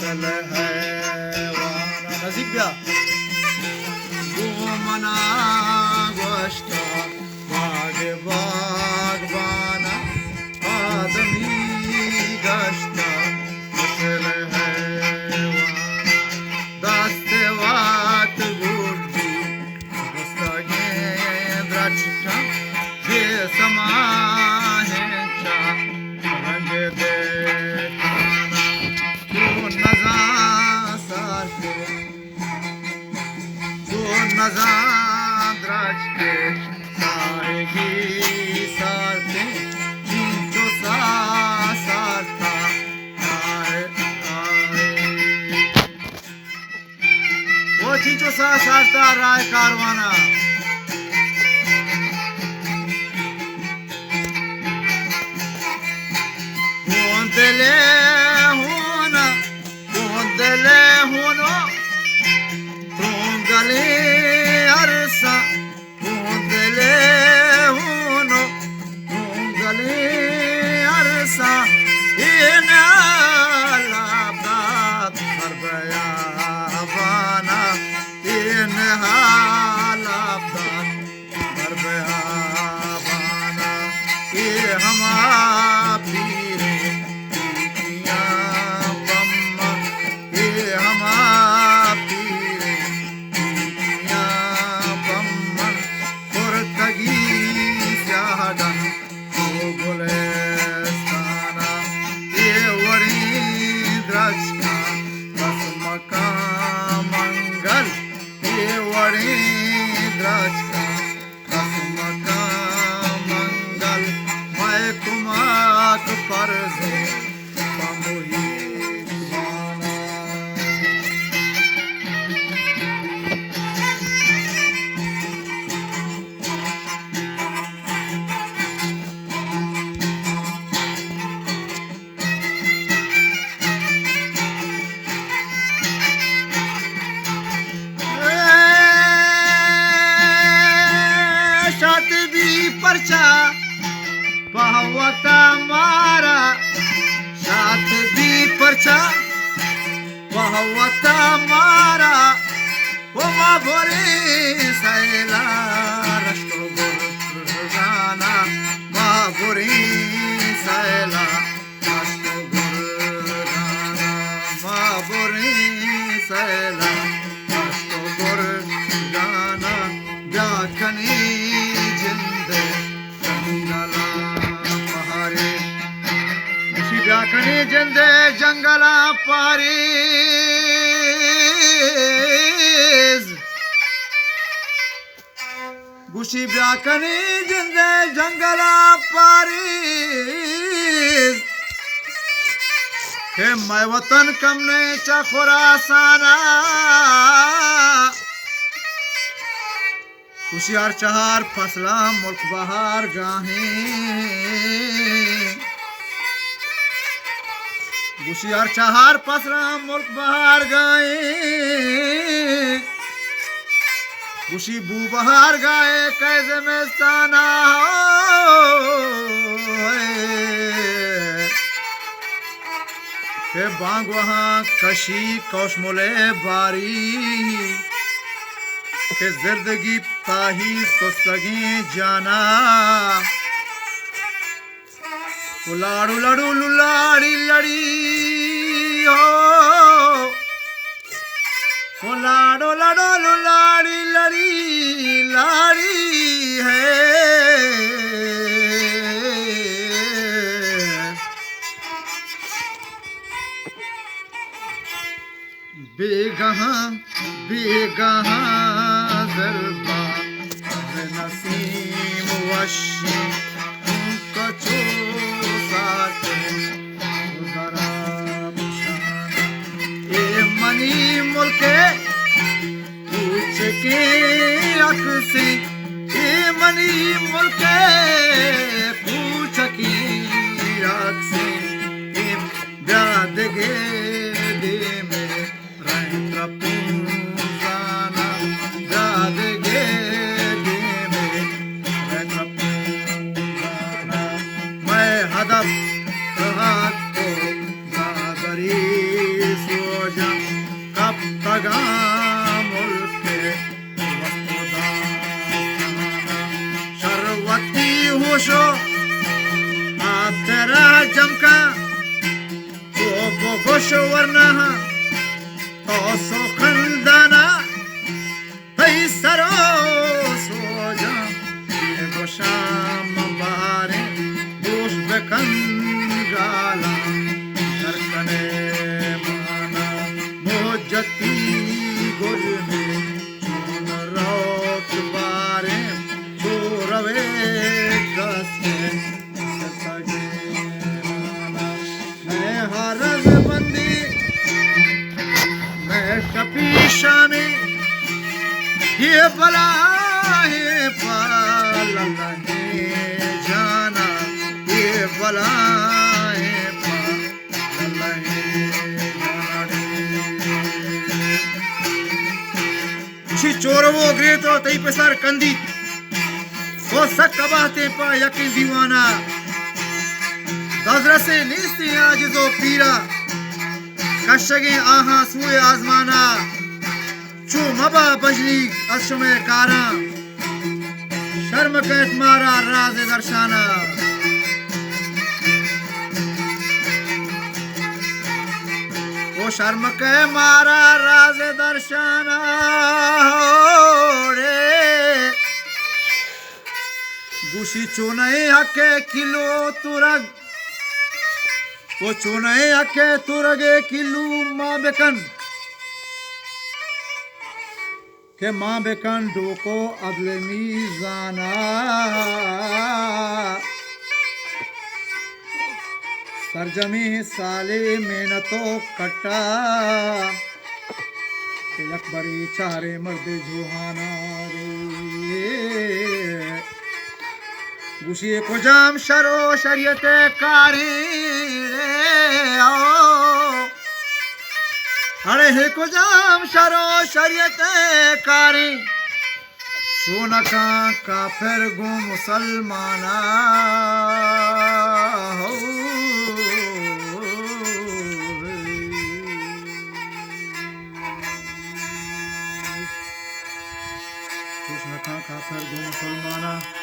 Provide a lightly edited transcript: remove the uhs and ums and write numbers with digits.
मशल है वाना नजीक ब्या मना गोश्त बाग बागबाना आदमी गश्त मशल है वाना दस्ते वात गुड्डी दस्तगे द्रचका ये समाहेचा रंग दे नजाद्राज के सारेगी सारते चिंचो सारता आए वो चिंचो सारता राय कारवाना गोंदले होनो गले अरसा गोंदले होनो गले अरसा इन हालात करबया बाना इन हालात करबया बाना ये हमा पीरे पिया बम्मा ये हमा परचा पहवता मारा साथ भी परचा पहवता मारा वो माँ भोरे सैला रस्तो गुरगाना माँ भोरे सैला रस्तो गुरगाना माँ भोरे सैला रस्तो गुरगाना जाखनी जाखनी जिंदे जंगला पारीज गुशी ब्याकनी जिंदे जंगला पारीज के मैं वतन कमने चा खुरासाना कुशियार चहार फसला मुल्क बहार गाहें गुशियार चहार फसला मुल्क बहार गाए गुशी बू बहार गाए कैसे में स्थाना के बांग वहाँ कशी कौशमुले बारी के जिंदगी ताही सुस्तगी जाना लाड़ू लड़ू लुलाड़ी लड़ी हो लाड़ो लड़ो लुलाड़ी लड़ी लाड़ी है बेगहा बेगहा जरबा नसीम वशी कचो मनी मुल्के पूछ के अख से मनी मुल्के पूछ की अख से ब्याद गे दे में रंग पूजाना ब्याद गे दे में रंग पूजाना मैं हदफ कहा को नागरी सो वरना तो सो खंदाना भई सरो सो जा वो शाम बारे दोष बेकन गाला दरकने माना मोजती गुल में चुन रोत बारे तो रवे कसे सतगे माना मैं हरज बंदी मैं कपीशा में ये बला है पाला है जाना ये बला है पाला है जाना शी चोरवो ग्रे तो तई पेसर कंदी वो सक बातें पा यकीन दीवाना दजरा से निस्ती आज जो पीरा कशगे आहा सुए आजमाना चू मबा बजली अशमे कारा शर्म कहत मारा राज दर्शाना वो शर्म कह मारा राज दर्शाना रे गुशी चुनई हके किलो तुरग वो चुनई हके तुरगे किलो माँ बेकन के माँ बेकन डोको अगले मीजाना सरजमी साले मेहनतो कट्टा अकबरी चारे मर्द जुहाना रे गुशी को जाम शरो शरीयत कारी रे आओ अरे हे को जाम शरो शरीयत कारी सोना का काफिर गो मुसलमाना हो सोना का काफिर गो मुसलमाना